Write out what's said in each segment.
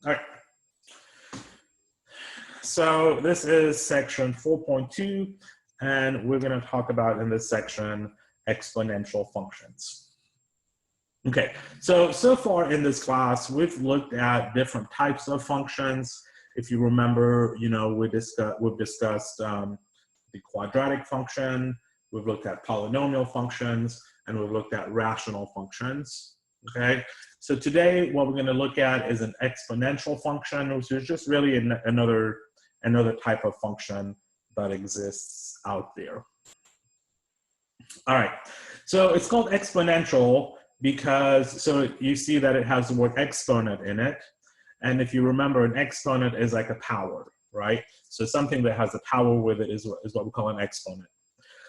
All right. So this is section 4.2, and we're going to talk about in this section exponential functions. Okay, so far in this class, we've looked at different types of functions. If you remember, we've discussed the quadratic function, we've looked at polynomial functions, and we've looked at rational functions. Okay, so today what we're going to look at is an exponential function, which is just really another type of function that exists out there. All right, so it's called exponential because, so you see that it has the word exponent in it. And if you remember, an exponent is like a power, right? So something that has a power with it is what we call an exponent.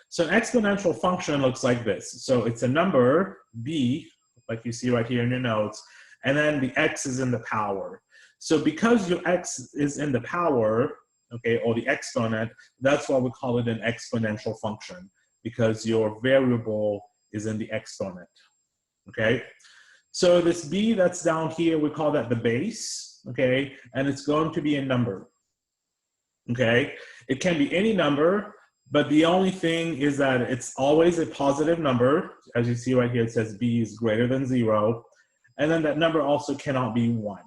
So an exponential function looks like this. So it's a number, b, like you see right here in your notes, and then the x is in the power. So because your x is in the power, okay, or the exponent, that's why we call it an exponential function, because your variable is in the exponent, okay? So this b that's down here, we call that the base, okay? And it's going to be a number, okay? It can be any number, but the only thing is that it's always a positive number. As you see right here, it says b is greater than 0. And then that number also cannot be 1,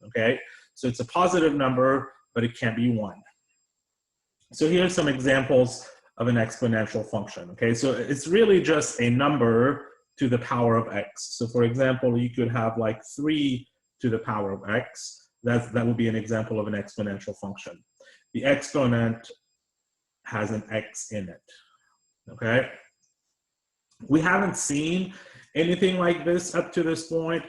okay? So it's a positive number, but it can't be 1. So here's some examples of an exponential function, okay? So it's really just a number to the power of x. So for example, you could have like 3 to the power of x. That would be an example of an exponential function. The exponent has an x in it, okay? We haven't seen anything like this up to this point.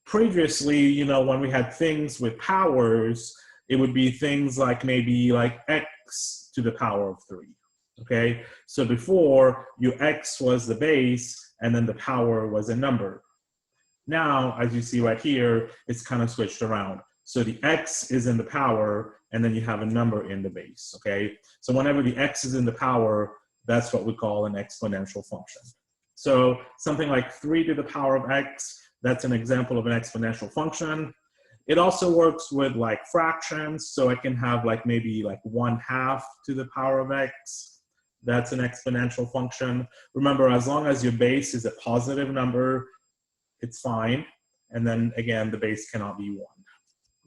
Previously, when we had things with powers, it would be things like maybe like x to the power of 3, okay? So before, your x was the base, and then the power was a number. Now, as you see right here, it's kind of switched around. So the x is in the power, and then you have a number in the base, okay? So whenever the x is in the power, that's what we call an exponential function. So something like 3 to the power of x, that's an example of an exponential function. It also works with like fractions, so I can have like maybe like 1/2 to the power of x. That's an exponential function. Remember, as long as your base is a positive number, it's fine. And then again, the base cannot be 1,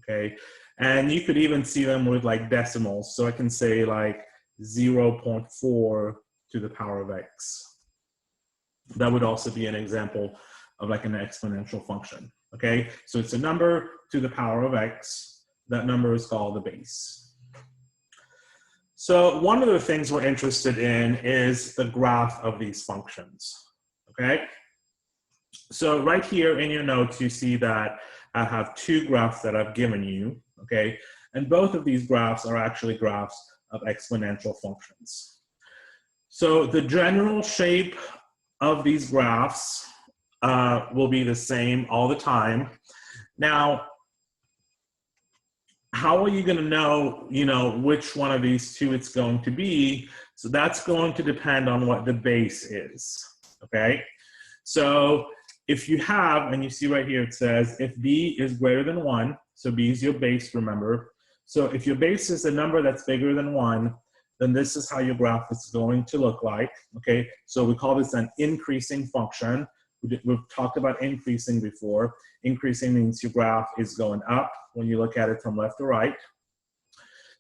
okay? And you could even see them with like decimals. So I can say like 0.4 to the power of x. That would also be an example of like an exponential function, okay? So it's a number to the power of x. That number is called the base. So one of the things we're interested in is the graph of these functions, okay? So right here in your notes, you see that I have 2 graphs that I've given you, okay? And both of these graphs are actually graphs of exponential functions. So the general shape of these graphs will be the same all the time. Now, how are you going to know, which one of these 2 it's going to be? So that's going to depend on what the base is, okay? So if you have, and you see right here, it says if b is greater than 1, so b is your base, remember. So if your base is a number that's bigger than 1, then this is how your graph is going to look like, okay? So we call this an increasing function. We've talked about increasing before. Increasing means your graph is going up when you look at it from left to right.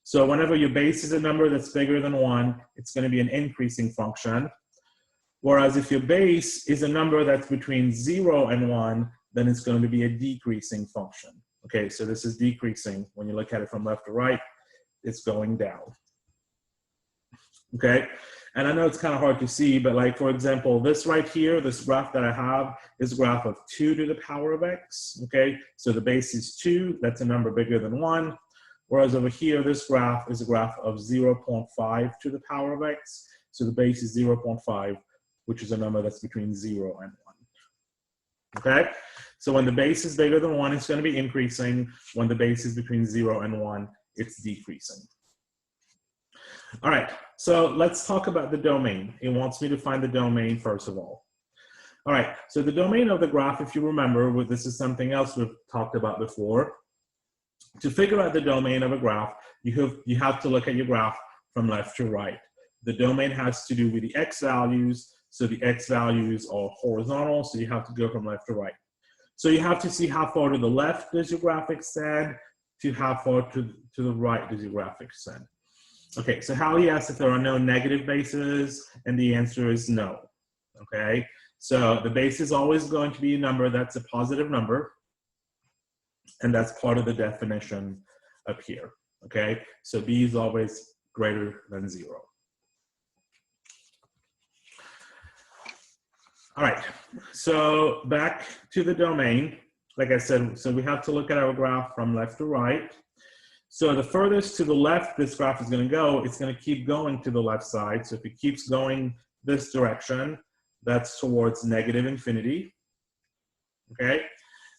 So whenever your base is a number that's bigger than 1, it's going to be an increasing function. Whereas if your base is a number that's between 0 and 1, then it's going to be a decreasing function. Okay, so this is decreasing. When you look at it from left to right, it's going down. Okay, and I know it's kind of hard to see, but like, for example, this right here, this graph that I have is a graph of 2 to the power of x, okay? So the base is 2, that's a number bigger than 1. Whereas over here, this graph is a graph of 0.5 to the power of x. So the base is 0.5, which is a number that's between 0 and 1, okay? So when the base is bigger than 1, it's going to be increasing. When the base is between 0 and 1, it's decreasing. All right, so let's talk about the domain. It wants me to find the domain first of all. All right, so the domain of the graph, if you remember, this is something else we've talked about before. To figure out the domain of a graph, you have to look at your graph from left to right. The domain has to do with the x values, so the x values are horizontal, so you have to go from left to right. So you have to see how far to the left does your graph extend, to how far to the right does your graph extend. Okay, so Hallie asks if there are no negative bases, and the answer is no. Okay, so the base is always going to be a number that's a positive number, and that's part of the definition up here. Okay, so b is always greater than 0. All right, so back to the domain. Like I said, so we have to look at our graph from left to right. So the furthest to the left this graph is going to go, it's going to keep going to the left side. So if it keeps going this direction, that's towards negative infinity. Okay,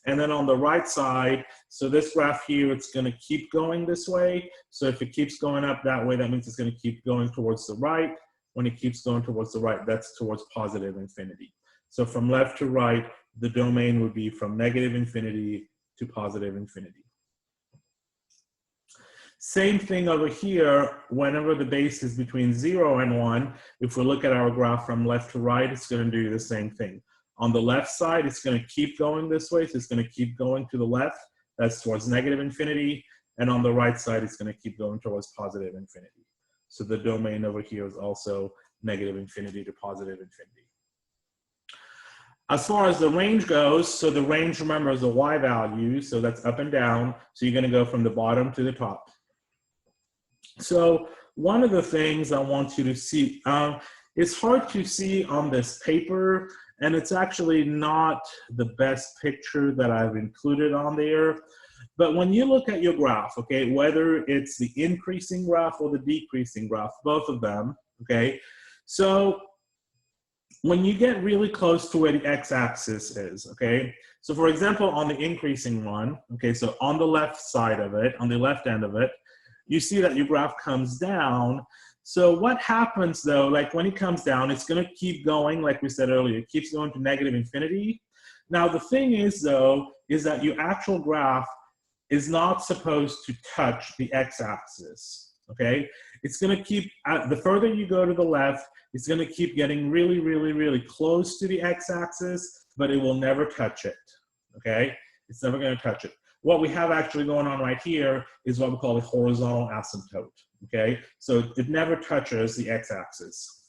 and then on the right side, so this graph here, it's going to keep going this way. So if it keeps going up that way, that means it's going to keep going towards the right. When it keeps going towards the right, that's towards positive infinity. So from left to right, the domain would be from negative infinity to positive infinity. Same thing over here, whenever the base is between 0 and 1, if we look at our graph from left to right, it's going to do the same thing. On the left side, it's going to keep going this way, so it's going to keep going to the left, that's towards negative infinity, and on the right side, it's going to keep going towards positive infinity. So the domain over here is also negative infinity to positive infinity. As far as the range goes, so the range, remember, is the y value, so that's up and down, so you're going to go from the bottom to the top. So one of the things I want you to see, it's hard to see on this paper, and it's actually not the best picture that I've included on there. But when you look at your graph, okay, whether it's the increasing graph or the decreasing graph, both of them, okay, so when you get really close to where the x-axis is, okay, so for example, on the increasing one, okay, so on the left side of it, on the left end of it, you see that your graph comes down. So what happens though, like when it comes down, it's going to keep going, like we said earlier, it keeps going to negative infinity. Now the thing is though, is that your actual graph is not supposed to touch the x-axis, okay? It's going to keep, the further you go to the left, it's going to keep getting really, really, really close to the x-axis, but it will never touch it, okay? It's never going to touch it. What we have actually going on right here is what we call a horizontal asymptote, okay? So it never touches the x-axis.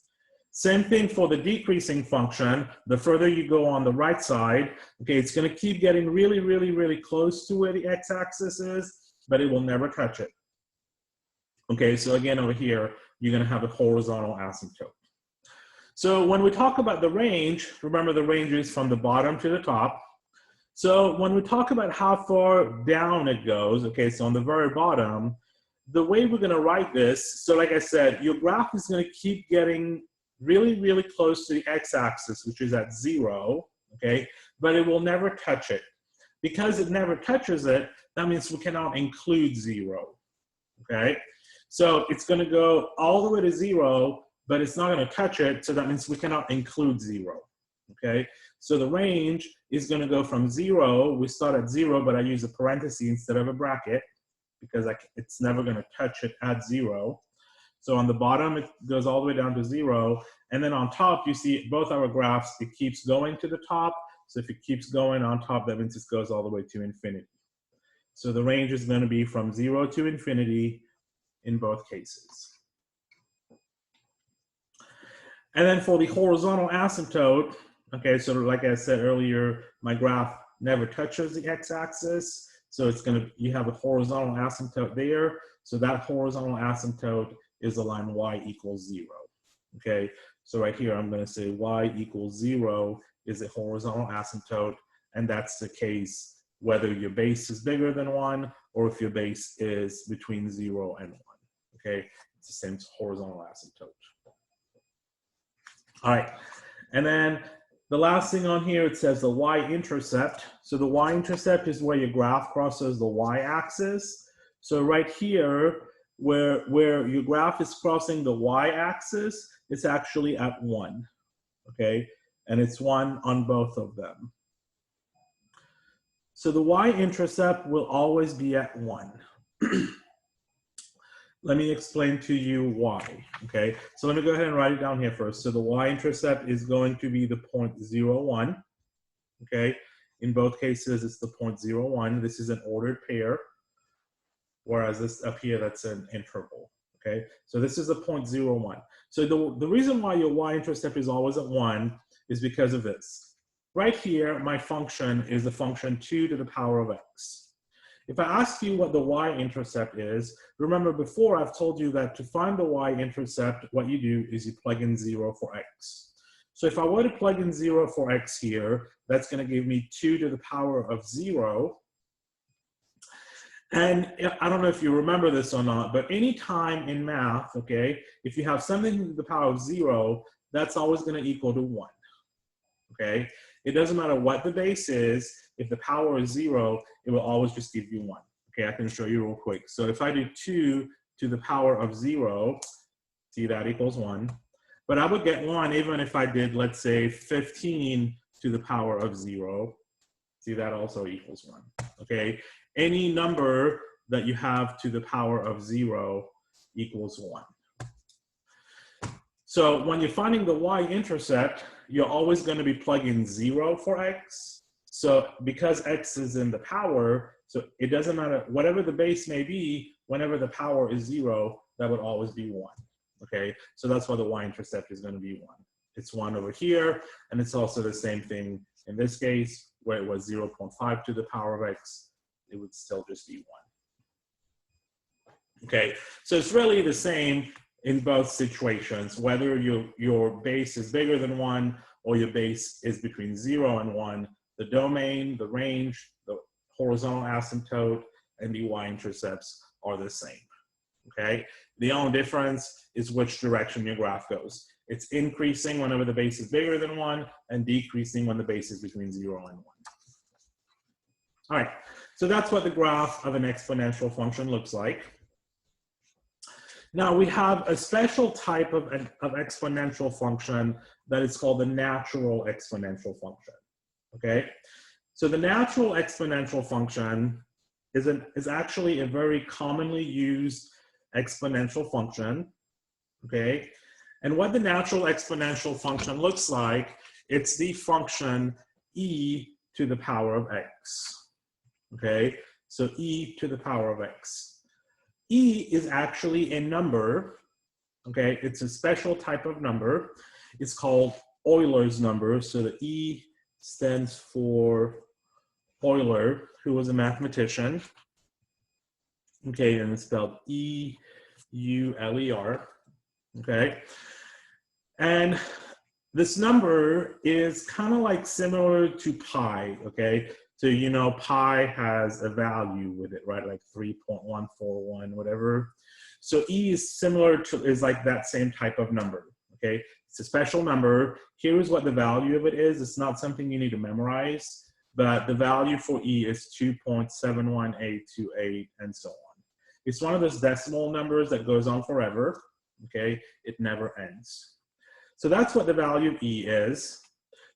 Same thing for the decreasing function. The further you go on the right side, okay, it's going to keep getting really, really, really close to where the x-axis is, but it will never touch it. Okay, so again, over here, you're going to have a horizontal asymptote. So when we talk about the range, remember the range is from the bottom to the top. So when we talk about how far down it goes, okay, so on the very bottom, the way we're going to write this, so like I said, your graph is going to keep getting really, really close to the x-axis, which is at 0, okay, but it will never touch it. Because it never touches it, that means we cannot include 0, okay? So it's going to go all the way to 0, but it's not going to touch it, so that means we cannot include 0, okay? So the range is going to go from 0, we start at 0, but I use a parenthesis instead of a bracket, because it's never going to touch it at 0. So on the bottom, it goes all the way down to 0, and then on top, you see both our graphs, it keeps going to the top, so if it keeps going on top, that means it goes all the way to infinity. So the range is going to be from 0 to infinity in both cases. And then for the horizontal asymptote, okay, so like I said earlier, my graph never touches the x-axis. So it's going to, you have a horizontal asymptote there. So that horizontal asymptote is the line y equals 0. Okay, so right here, I'm going to say y equals 0 is a horizontal asymptote. And that's the case whether your base is bigger than 1 or if your base is between 0 and 1. Okay, it's the same horizontal asymptote. All right, and then the last thing on here, it says the y-intercept. So the y-intercept is where your graph crosses the y-axis. So right here, where your graph is crossing the y-axis, it's actually at 1, okay? And it's 1 on both of them. So the y-intercept will always be at 1. Let me explain to you why, okay? So let me go ahead and write it down here first. So the y-intercept is going to be the 0.01, okay? In both cases, it's the 0.01. This is an ordered pair, whereas this up here, that's an interval, okay? So this is a 0.01. So the reason why your y-intercept is always at 1 is because of this. Right here, my function is the function 2 to the power of x. If I ask you what the y-intercept is, remember before I've told you that to find the y-intercept, what you do is you plug in 0 for x. So if I were to plug in 0 for x here, that's going to give me 2 to the power of 0. And I don't know if you remember this or not, but anytime in math, okay, if you have something to the power of 0, that's always going to equal to 1. Okay? It doesn't matter what the base is. If the power is 0, it will always just give you 1. Okay, I can show you real quick. So if I do 2 to the power of 0, see that equals 1. But I would get 1 even if I did, let's say, 15 to the power of 0. See, that also equals 1. Okay, any number that you have to the power of 0 equals 1. So when you're finding the y-intercept, you're always going to be plugging 0 for x. So because x is in the power, so it doesn't matter, whatever the base may be, whenever the power is 0, that would always be 1. Okay, so that's why the y-intercept is going to be 1. It's 1 over here, and it's also the same thing in this case, where it was 0.5 to the power of x, it would still just be 1. Okay, so it's really the same in both situations, whether your base is bigger than 1 or your base is between 0 and 1, the domain, the range, the horizontal asymptote, and the y-intercepts are the same, okay? The only difference is which direction your graph goes. It's increasing whenever the base is bigger than 1 and decreasing when the base is between 0 and 1. All right, so that's what the graph of an exponential function looks like. Now we have a special type of exponential function that is called the natural exponential function, okay? So the natural exponential function is actually a very commonly used exponential function, okay? And what the natural exponential function looks like, it's the function e to the power of x, okay? So e to the power of x. E is actually a number, okay? It's a special type of number. It's called Euler's number. So the E stands for Euler, who was a mathematician. Okay, and it's spelled E-U-L-E-R, okay? And this number is kind of like similar to pi, okay? So, you know, pi has a value with it, right? Like 3.141, whatever. So E is similar to, is like that same type of number, okay? It's a special number. Here's what the value of it is. It's not something you need to memorize, but the value for E is 2.71828 and so on. It's one of those decimal numbers that goes on forever, okay? It never ends. So that's what the value of E is.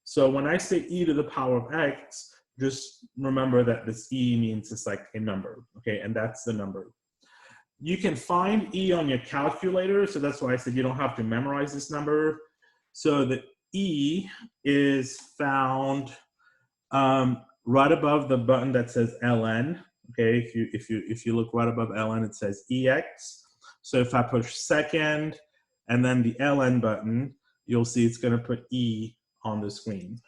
So when I say E to the power of X, just remember that this E means it's like a number, okay? And that's the number. You can find E on your calculator, so that's why I said you don't have to memorize this number. So the E is found right above the button that says ln, okay? If you look right above ln, it says EX. So if I push second and then the ln button, you'll see it's gonna put E on the screen,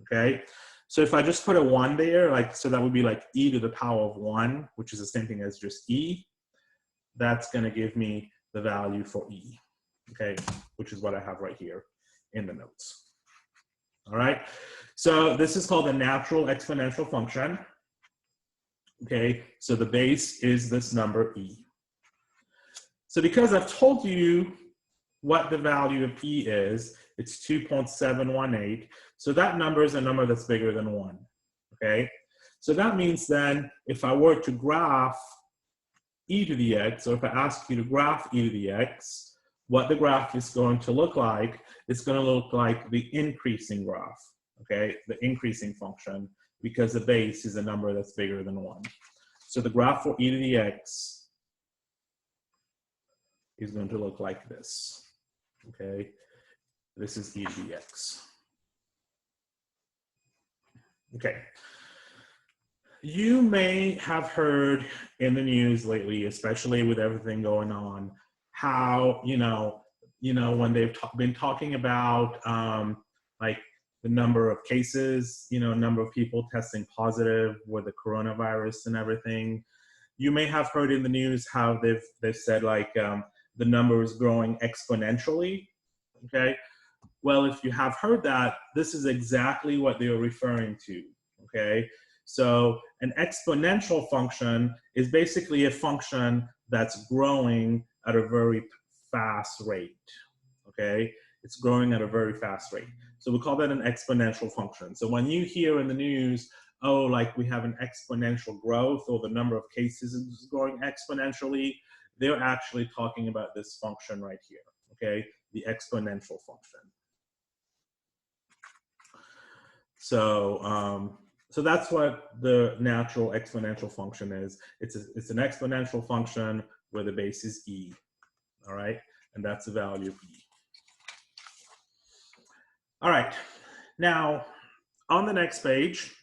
okay? So if I just put a 1 there, like, so that would be like E to the power of 1, which is the same thing as just E. That's going to give me the value for E, okay, which is what I have right here in the notes. All right, so this is called the natural exponential function, okay? So the base is this number E. So because I've told you what the value of E is, it's 2.718. So that number is a number that's bigger than 1, okay? So that means then if I were to graph e to the x, or if I ask you to graph e to the x, what the graph is going to look like, it's going to look like the increasing graph, okay? The increasing function because the base is a number that's bigger than 1. So the graph for e to the x is going to look like this. Okay, this is e to the x. Okay. You may have heard in the news lately, especially with everything going on, how, when they've been talking about like the number of cases, number of people testing positive with the coronavirus and everything. You may have heard in the news how they've said like the number is growing exponentially. Okay. Well, if you have heard that, this is exactly what they are referring to. Okay. So an exponential function is basically a function that's growing at a very fast rate, okay? It's growing at a very fast rate. So we call that an exponential function. So when you hear in the news, oh, like we have an exponential growth or the number of cases is growing exponentially, they're actually talking about this function right here, okay? The exponential function. So that's what the natural exponential function is. It's an exponential function where the base is e, all right? And that's the value of e. All right, now on the next page,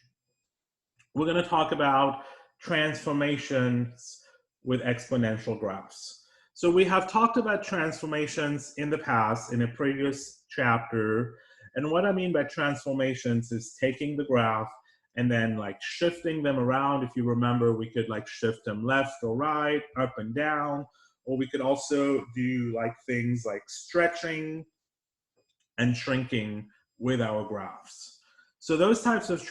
we're gonna talk about transformations with exponential graphs. So we have talked about transformations in the past in a previous chapter. And what I mean by transformations is taking the graph and then like shifting them around. If you remember, we could like shift them left or right, up and down, or we could also do like things like stretching and shrinking with our graphs. So those types of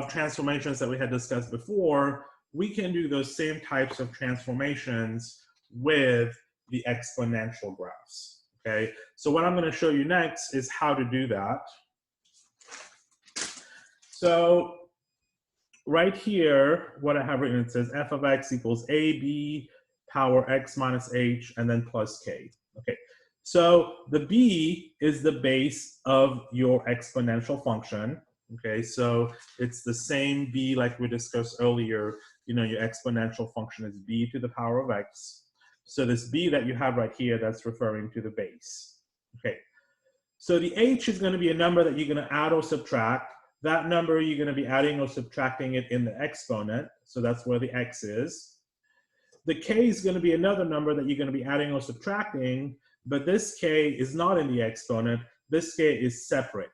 transformations that we had discussed before, we can do those same types of transformations with the exponential graphs, okay? So what I'm gonna show you next is how to do that. So right here, what I have written, it says f of x equals ab power x minus h and then plus k, okay? So the b is the base of your exponential function, okay? So it's the same b like we discussed earlier, your exponential function is b to the power of x. So this b that you have right here, that's referring to the base, okay? So the h is gonna be a number that you're gonna add or subtract. That number, you're gonna be adding or subtracting it in the exponent, so that's where the x is. The k is gonna be another number that you're gonna be adding or subtracting, but this k is not in the exponent. This k is separate,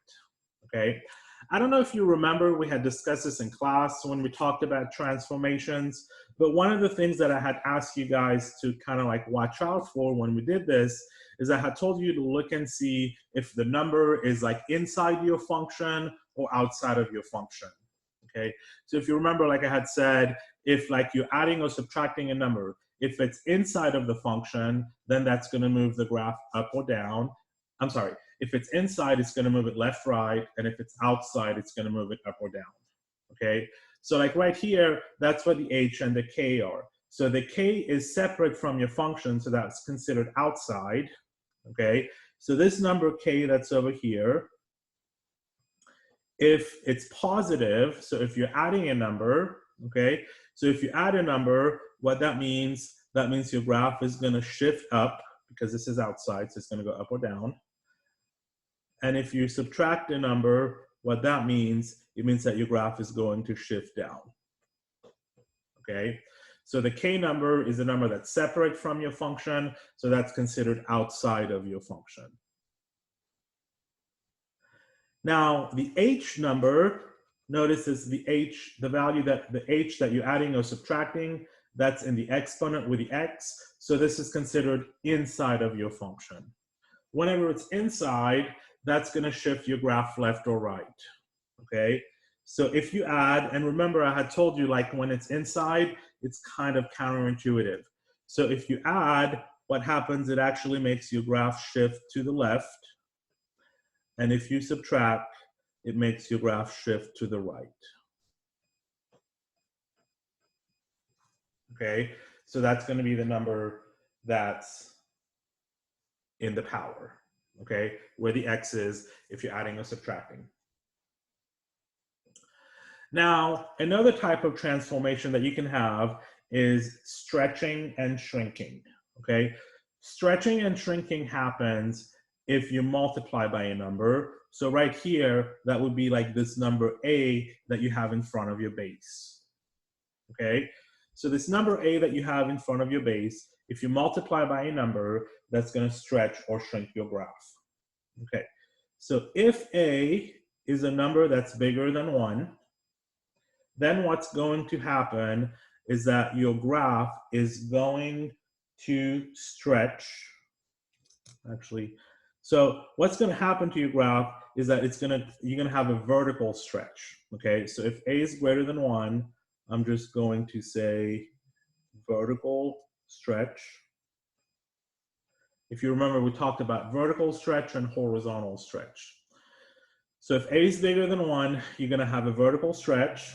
okay? I don't know if you remember, we had discussed this in class when we talked about transformations, but one of the things that I had asked you guys to kind of like watch out for when we did this is I had told you to look and see if the number is like inside your function or outside of your function, okay? So if you remember, like I had said, if like you're adding or subtracting a number, if it's inside of the function, then that's gonna move the graph up or down. I'm sorry, if it's inside, it's gonna move it left, right, and if it's outside, it's gonna move it up or down, okay? So like right here, that's what the h and the k are. So the k is separate from your function, so that's considered outside, okay? So this number k that's over here, if it's positive, so if you're adding a number, okay? So if you add a number, what that means your graph is gonna shift up because this is outside, so it's gonna go up or down. And if you subtract a number, what that means, it means that your graph is going to shift down, okay? So the k number is a number that's separate from your function, so that's considered outside of your function. Now, the h number, notice is the h, the value that the h that you're adding or subtracting, that's in the exponent with the x, so this is considered inside of your function. Whenever it's inside, that's gonna shift your graph left or right, okay? So if you add, and remember I had told you like when it's inside, it's kind of counterintuitive. So if you add, what happens, it actually makes your graph shift to the left. And if you subtract, it makes your graph shift to the right. Okay, so that's gonna be the number that's in the power, okay, where the x is if you're adding or subtracting. Now, another type of transformation that you can have is stretching and shrinking, okay? Stretching and shrinking happens if you multiply by a number. So right here, that would be like this number a that you have in front of your base, okay? So this number a that you have in front of your base, if you multiply by a number, that's going to stretch or shrink your graph, okay? So if a is a number that's bigger than 1, then what's going to happen is that your graph is going to stretch. Actually, so what's going to happen to your graph is that you're going to have a vertical stretch. Okay, so if a is greater than 1, I'm just going to say vertical stretch. If you remember, we talked about vertical stretch and horizontal stretch. So if a is bigger than 1, you're going to have a vertical stretch.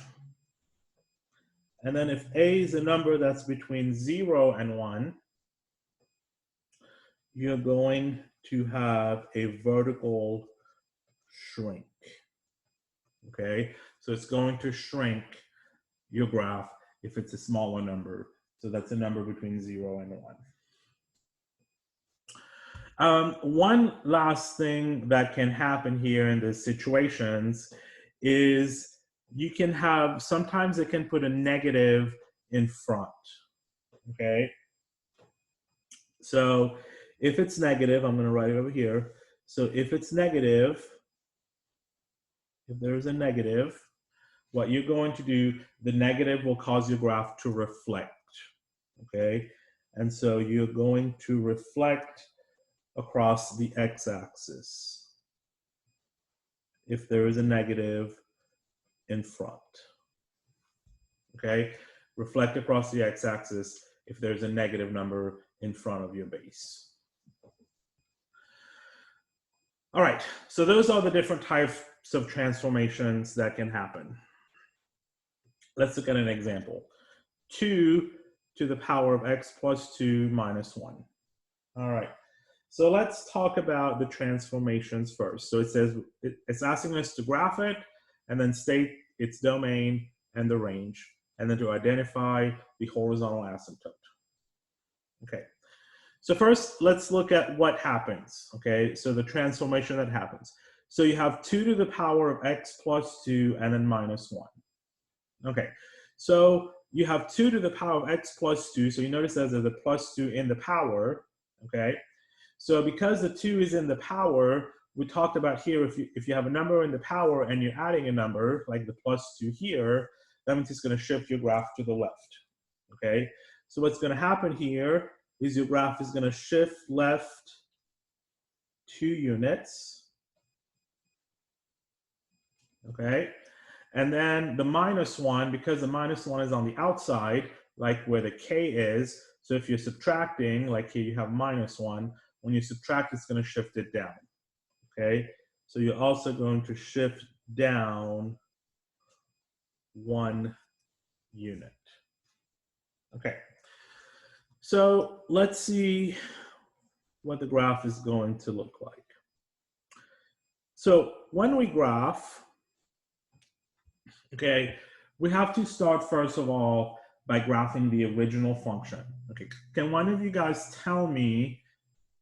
And then if a is a number that's between 0 and 1, you're going to have a vertical shrink, okay? So it's going to shrink your graph if it's a smaller number. So that's a number between 0 and 1. One last thing that can happen here in these situations is you can have, sometimes it can put a negative in front, okay? So if it's negative, I'm going to write it over here. So if it's negative, if there's a negative, what you're going to do, the negative will cause your graph to reflect, okay? And so you're going to reflect across the x-axis if there is a negative in front, okay? Reflect across the x-axis if there's a negative number in front of your base. All right, so those are the different types of transformations that can happen. Let's look at an example. 2 to the power of x plus 2 minus 1. All right, so let's talk about the transformations first. So it says it's asking us to graph it and then state its domain and the range, and then to identify the horizontal asymptote. Okay. So first, let's look at what happens, okay? So the transformation that happens. So you have 2 to the power of x plus 2 and then minus 1. Okay, so you have 2 to the power of x plus 2. So you notice there's a plus 2 in the power, okay? So because the 2 is in the power, we talked about here, if you have a number in the power and you're adding a number, like the plus 2 here, that means it's going to shift your graph to the left, okay? So what's going to happen here is your graph is going to shift left 2 units, okay? And then the minus 1, because the minus 1 is on the outside, like where the k is, so if you're subtracting, like here you have minus 1, when you subtract, it's going to shift it down, okay? So you're also going to shift down 1 unit, okay? So let's see what the graph is going to look like. So when we graph, okay, we have to start first of all by graphing the original function. Okay, can one of you guys tell me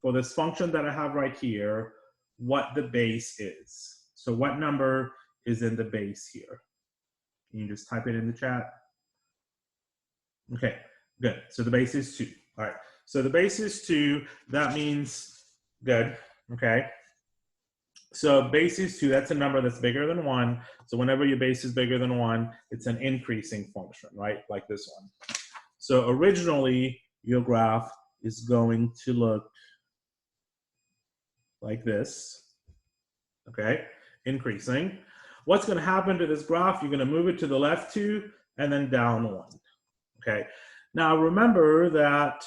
for this function that I have right here, what the base is? So what number is in the base here? Can you just type it in the chat? Okay, good. So the base is 2. All right. So the base is 2. That means good. Okay. So base is 2. That's a number that's bigger than 1. So whenever your base is bigger than 1, it's an increasing function, right? Like this one. So originally, your graph is going to look like this. Okay. Increasing. What's going to happen to this graph? You're going to move it to the left 2 and then down 1. Okay. Now remember that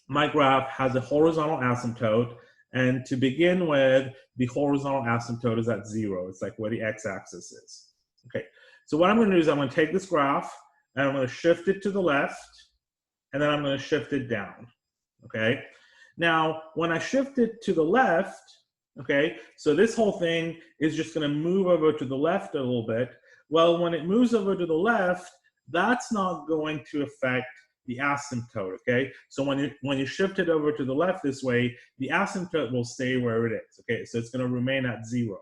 my graph has a horizontal asymptote, and to begin with, the horizontal asymptote is at 0. It's like where the x-axis is. Okay. So what I'm going to do is I'm going to take this graph and I'm going to shift it to the left, and then I'm going to shift it down. Okay. Now, when I shift it to the left, okay, so this whole thing is just going to move over to the left a little bit, Well, when it moves over to the left, that's not going to affect the asymptote, okay? So when you shift it over to the left this way, the asymptote will stay where it is, okay? So it's going to remain at 0.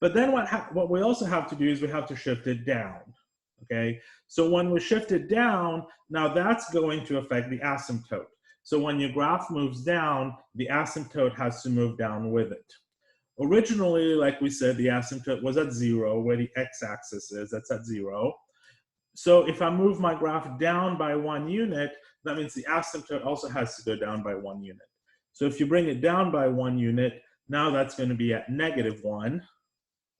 But then what we also have to do is we have to shift it down, okay? So when we shift it down, now that's going to affect the asymptote. So when your graph moves down, the asymptote has to move down with it. Originally, like we said, the asymptote was at 0, where the x-axis is, that's at 0. So if I move my graph down by 1 unit, that means the asymptote also has to go down by 1 unit. So if you bring it down by 1 unit, now that's going to be at -1.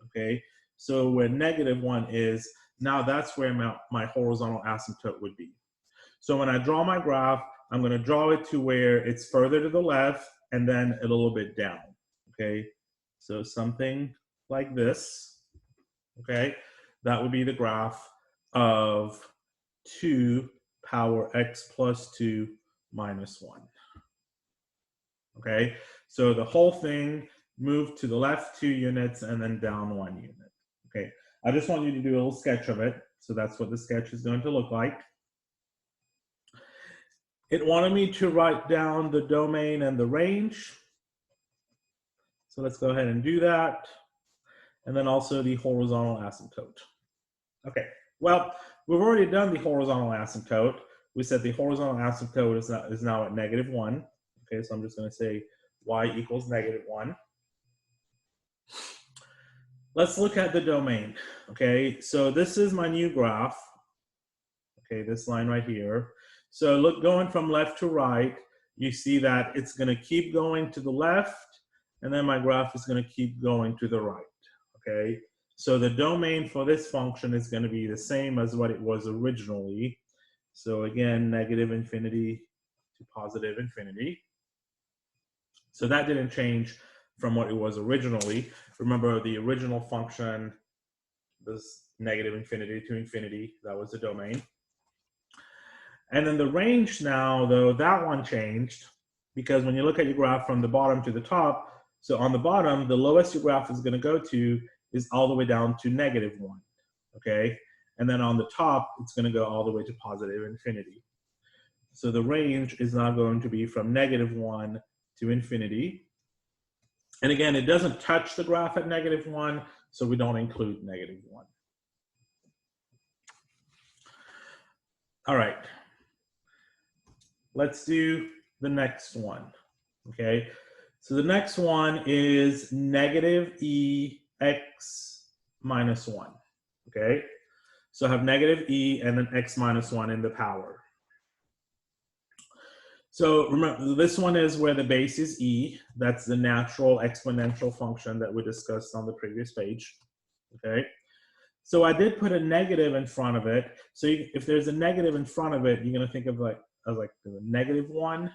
Okay, so where -1 is, now that's where my horizontal asymptote would be. So when I draw my graph, I'm going to draw it to where it's further to the left and then a little bit down. Okay, so something like this. Okay, that would be the graph of 2 power x plus 2 minus 1. Okay, so the whole thing moved to the left 2 units and then down 1 unit. Okay, I just want you to do a little sketch of it. So that's what the sketch is going to look like. It wanted me to write down the domain and the range. So let's go ahead and do that. And then also the horizontal asymptote. Okay, well, we've already done the horizontal asymptote. We said the horizontal asymptote is now at -1. Okay, so I'm just going to say y equals -1. Let's look at the domain. Okay, so this is my new graph. Okay, this line right here. So look, going from left to right, you see that it's going to keep going to the left, and then my graph is going to keep going to the right. Okay, so the domain for this function is going to be the same as what it was originally. So again, -infinity to +infinity. So that didn't change from what it was originally. Remember, the original function was -infinity to infinity. That was the domain. And then the range now, though, that one changed, because when you look at your graph from the bottom to the top, so on the bottom, the lowest your graph is going to go to is all the way down to -1, okay? And then on the top, it's going to go all the way to +infinity. So the range is now going to be from -1 to infinity. And again, it doesn't touch the graph at -1, so we don't include -1. All right. Let's do the next one, okay? So the next one is -ex minus 1, okay? So I have -e and then x minus 1 in the power. So remember, this one is where the base is e. That's the natural exponential function that we discussed on the previous page, okay? So I did put a negative in front of it. So if there's a negative in front of it, you're going to think of like the -1,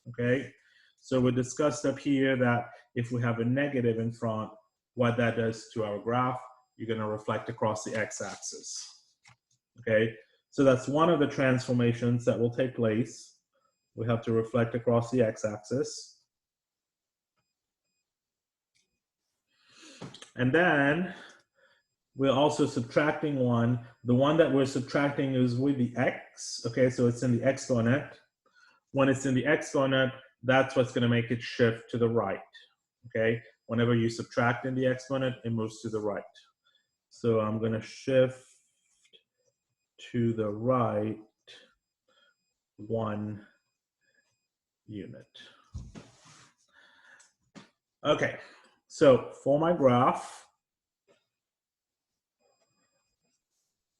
okay? So we discussed up here that if we have a negative in front, what that does to our graph, you're going to reflect across the x-axis, okay? So that's one of the transformations that will take place. We have to reflect across the x-axis. And then we're also subtracting one. The one that we're subtracting is with the x, okay? So it's in the exponent. When it's in the exponent, that's what's going to make it shift to the right, okay? Whenever you subtract in the exponent, it moves to the right. So I'm going to shift to the right 1 unit. Okay, so for my graph,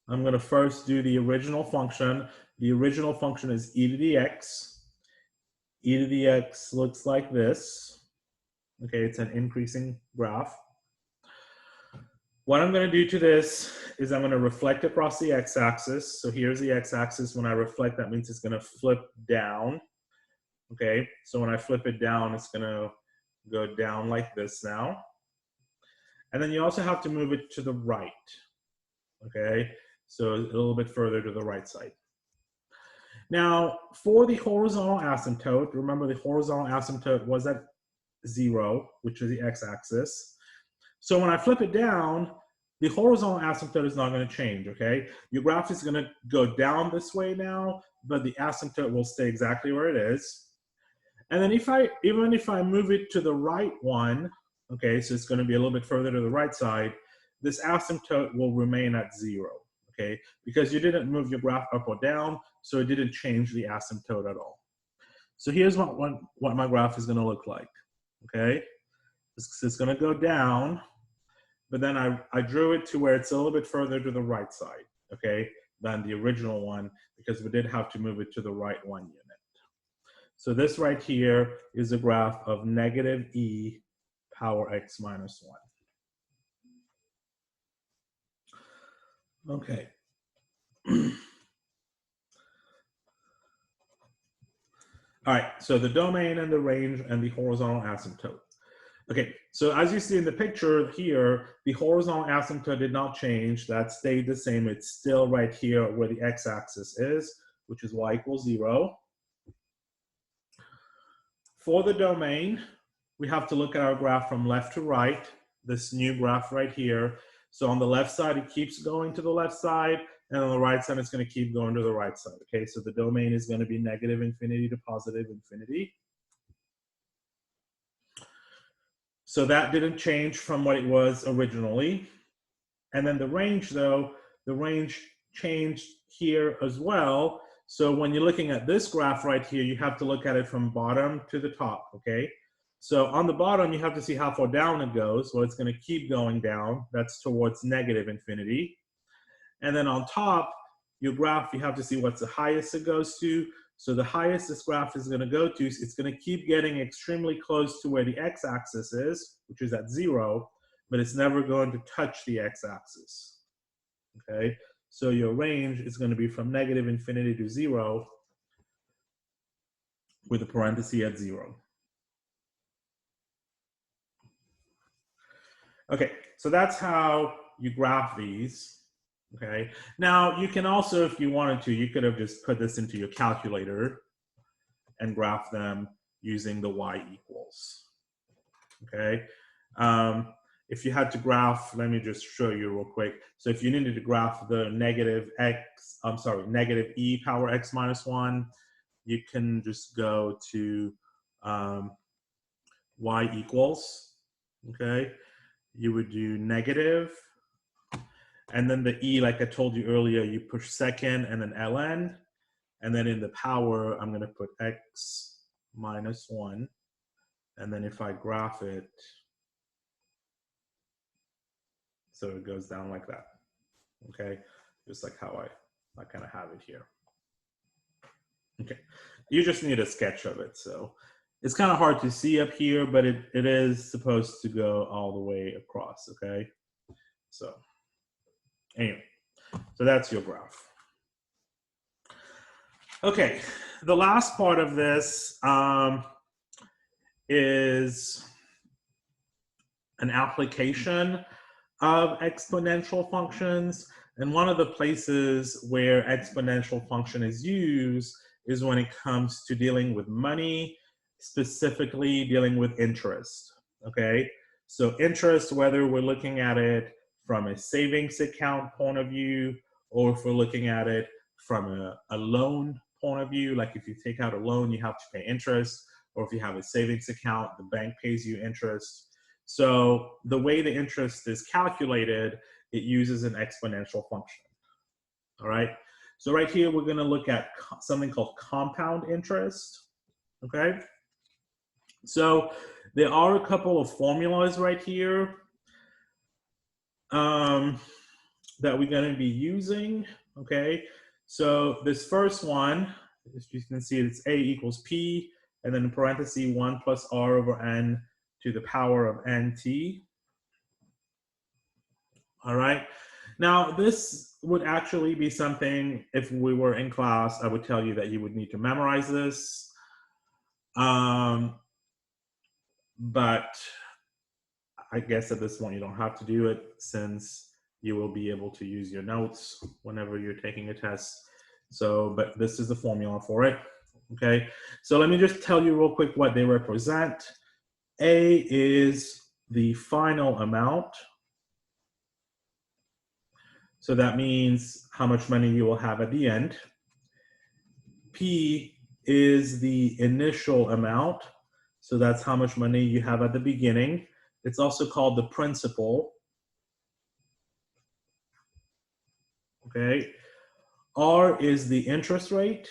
I'm going to first do the original function. The original function is e to the x. E to the x looks like this. Okay, it's an increasing graph. What I'm going to do to this is I'm going to reflect across the x-axis. So here's the x-axis. When I reflect, that means it's going to flip down. Okay, so when I flip it down, it's going to go down like this now. And then you also have to move it to the right. Okay, so a little bit further to the right side. Now, for the horizontal asymptote, remember the horizontal asymptote was at 0, which is the x-axis. So when I flip it down, the horizontal asymptote is not going to change, okay? Your graph is going to go down this way now, but the asymptote will stay exactly where it is. And then even if I move it to the right one, okay, so it's going to be a little bit further to the right side, this asymptote will remain at 0, okay? Because you didn't move your graph up or down, so it didn't change the asymptote at all. So here's what my graph is going to look like, okay? It's going to go down, but then I drew it to where it's a little bit further to the right side, okay, than the original one, because we did have to move it to the right 1 unit. So this right here is a graph of negative e power x minus 1. Okay. All right, so the domain and the range and the horizontal asymptote. Okay, so as you see in the picture here, the horizontal asymptote did not change. That stayed the same. It's still right here where the x-axis is, which is y equals 0. For the domain, we have to look at our graph from left to right, this new graph right here. So on the left side, it keeps going to the left side, and on the right side, it's going to keep going to the right side. Okay, so the domain is going to be negative infinity to positive infinity. So that didn't change from what it was originally. And then the range, though, the range changed here as well. So when you're looking at this graph right here, you have to look at it from bottom to the top, okay? So on the bottom, you have to see how far down it goes. Well, it's going to keep going down. That's towards negative infinity. And then on top, your graph, you have to see what's the highest it goes to. So the highest this graph is going to go to, it's going to keep getting extremely close to where the x-axis is, which is at 0, but it's never going to touch the x-axis, okay? So your range is going to be from negative infinity to 0 with a parenthesis at 0. Okay, so that's how you graph these, okay? Now, you can also, if you wanted to, you could have just put this into your calculator and graph them using the y equals, okay? If you had to graph, let me just show you real quick. So if you needed to graph the negative e power x minus 1, you can just go to y equals, okay? You would do negative, and then the e, like I told you earlier, you push second and then ln, and then in the power, I'm gonna put x minus 1, and then if I graph it, so it goes down like that, okay? Just like how I kind of have it here. Okay, you just need a sketch of it. So it's kind of hard to see up here, but it is supposed to go all the way across, okay? So anyway, so that's your graph. Okay, the last part of this is an application of exponential functions. And one of the places where exponential function is used is when it comes to dealing with money, specifically dealing with interest, okay? So interest, whether we're looking at it from a savings account point of view, or if we're looking at it from a loan point of view, like if you take out a loan, you have to pay interest, or if you have a savings account, the bank pays you interest. So the way the interest is calculated, it uses an exponential function, all right? So right here, we're gonna look at something called compound interest, okay? So there are a couple of formulas right here that we're gonna be using, okay? So this first one, as you can see, it's A equals P, and then in parentheses, 1 plus R over N to the power of NT. All right. Now, this would actually be something, if we were in class, I would tell you that you would need to memorize this. But I guess at this point, you don't have to do it, since you will be able to use your notes whenever you're taking a test. So, but this is the formula for it. Okay. So let me just tell you real quick what they represent. A is the final amount. So that means how much money you will have at the end. P is the initial amount. So that's how much money you have at the beginning. It's also called the principal. Okay. R is the interest rate.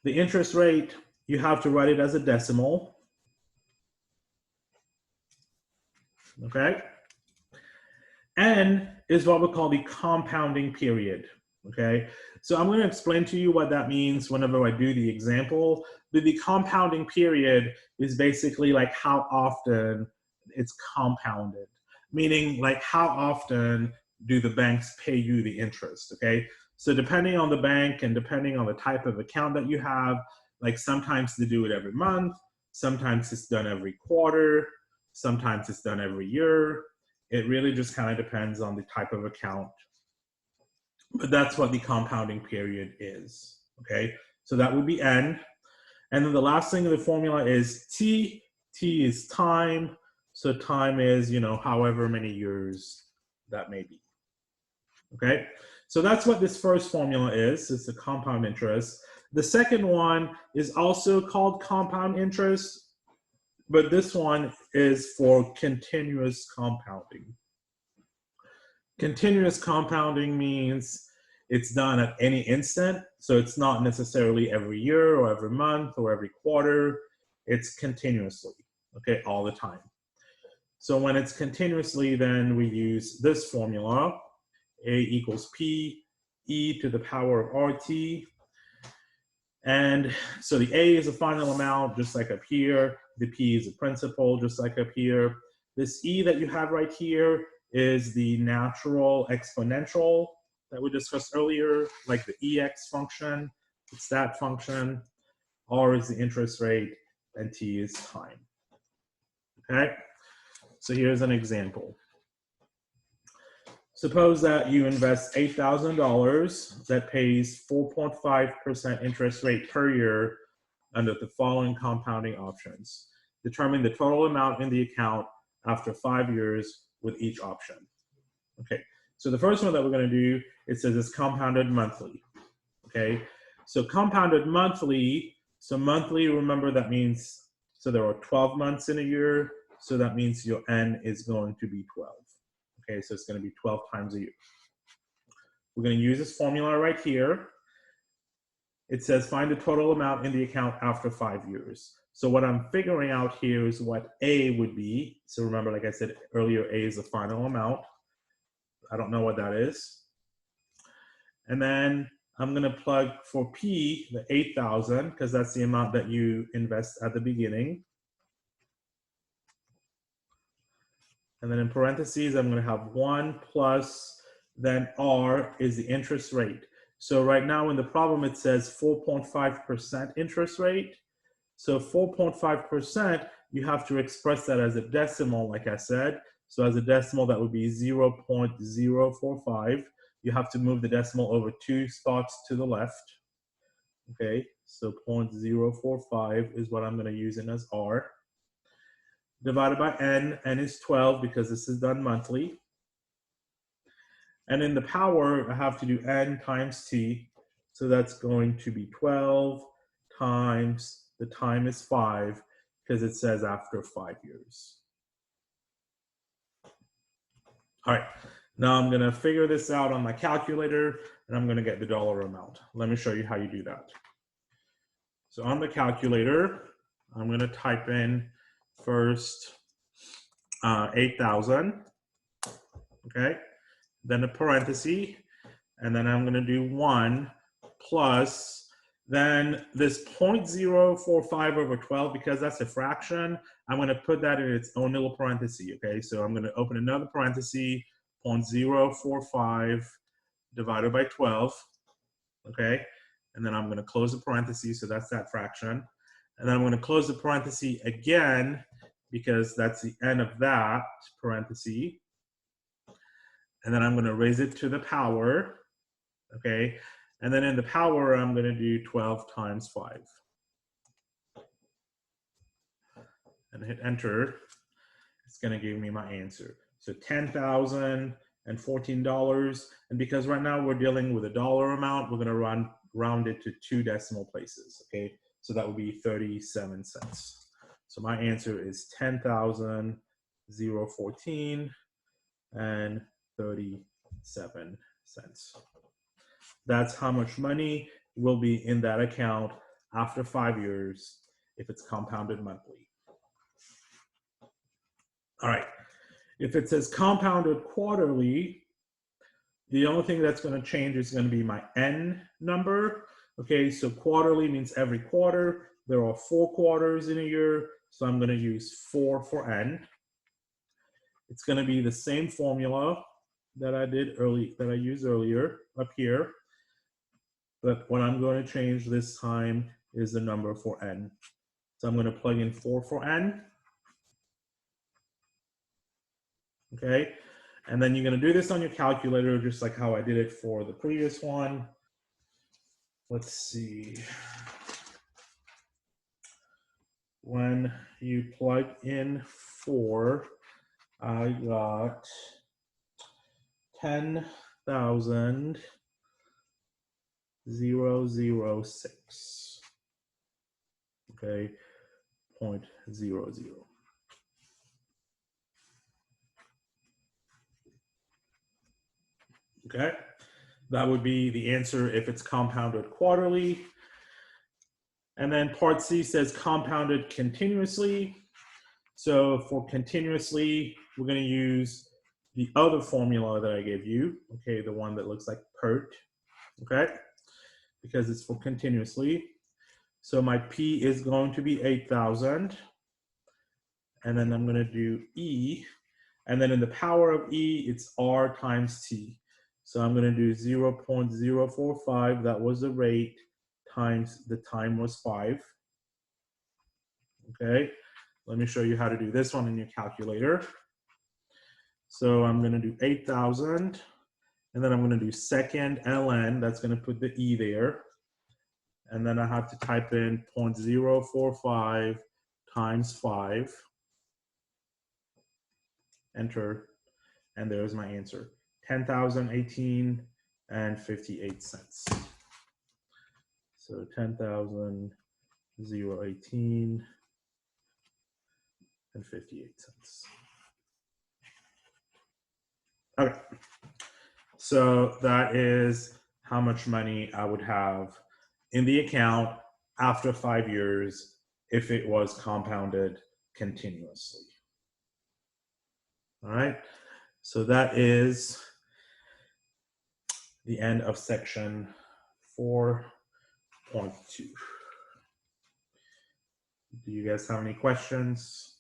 The interest rate, you have to write it as a decimal. Okay. N is what we call the compounding period. Okay. So I'm going to explain to you what that means whenever I do the example. But the compounding period is basically like how often it's compounded, meaning like how often do the banks pay you the interest. Okay. So depending on the bank and depending on the type of account that you have, like sometimes they do it every month, sometimes it's done every quarter, sometimes it's done every year. It really just kind of depends on the type of account. But that's what the compounding period is, okay? So that would be N. And then the last thing in the formula is T. T is time. So time is, you know, however many years that may be, okay? So that's what this first formula is. It's the compound interest. The second one is also called compound interest, but this one is for continuous compounding. Continuous compounding means it's done at any instant, so it's not necessarily every year or every month or every quarter. It's continuously, okay, all the time. So when it's continuously, then we use this formula, A equals P, E to the power of RT. And so the A is a final amount, just like up here. The P is a principal, just like up here. This E that you have right here is the natural exponential that we discussed earlier, like the EX function. It's that function. R is the interest rate, and T is time. Okay? So here's an example. Suppose that you invest $8,000 that pays 4.5% interest rate per year under the following compounding options. Determine the total amount in the account after 5 years with each option. Okay, so the first one that we're going to do, it says it's compounded monthly. Okay, so compounded monthly, so monthly, remember that means, so there are 12 months in a year, so that means your N is going to be 12. Okay, so it's going to be 12 times a year. We're going to use this formula right here. It says find the total amount in the account after 5 years. So what I'm figuring out here is what A would be. So remember, like I said earlier, A is the final amount. I don't know what that is. And then I'm going to plug for P, the 8,000, because that's the amount that you invest at the beginning. And then in parentheses, I'm going to have 1 plus, then R is the interest rate. So right now in the problem, it says 4.5% interest rate. So 4.5%, you have to express that as a decimal, like I said. So as a decimal, that would be 0.045. You have to move the decimal over 2 spots to the left. Okay, so 0.045 is what I'm going to use in as R. Divided by N, N is 12 because this is done monthly. And in the power, I have to do N times T. So that's going to be 12 times, the time is 5, because it says after 5 years. All right, now I'm going to figure this out on my calculator, and I'm going to get the dollar amount. Let me show you how you do that. So on the calculator, I'm going to type in first 8,000, okay? Then a parenthesis, and then I'm going to do 1 plus, then this 0.045 over 12, because that's a fraction, I'm going to put that in its own little parenthesis, okay? So I'm going to open another parenthesis, 0.045 divided by 12, okay? And then I'm going to close the parenthesis, so that's that fraction. And then I'm going to close the parenthesis again, because that's the end of that parenthesis. And then I'm going to raise it to the power, okay? And then in the power, I'm going to do 12 times 5. And hit enter. It's going to give me my answer. So $10,014. And because right now we're dealing with a dollar amount, we're going to round it to 2 decimal places. Okay, so that would be 37 cents. So my answer is 10,014 and 37 cents. That's how much money will be in that account after 5 years if it's compounded monthly. All right, if it says compounded quarterly, the only thing that's going to change is going to be my N number. Okay, so quarterly means every quarter. There are 4 quarters in a year, so I'm going to use 4 for N. It's going to be the same formula that I used earlier up here. But what I'm going to change this time is the number for N. So I'm going to plug in 4 for N. Okay, and then you're going to do this on your calculator just like how I did it for the previous one. Let's see. When you plug in 4, I got 10,006. Okay, 0.00. Okay, that would be the answer if it's compounded quarterly. And then part C says compounded continuously. So for continuously, we're going to use the other formula that I gave you, okay, the one that looks like PERT, okay, because it's for continuously. So my P is going to be 8,000. And then I'm going to do E. And then in the power of E, it's R times T. So I'm going to do 0.045, that was the rate, times the time was 5. Okay, let me show you how to do this one in your calculator. So I'm going to do 8,000, and then I'm going to do second ln, that's going to put the E there. And then I have to type in 0.045 times 5. Enter, and there's my answer, 10,018 and 58 cents. So 10,018 and 58 cents. Okay, so that is how much money I would have in the account after 5 years if it was compounded continuously. All right, so that is the end of section 4.2. Do you guys have any questions?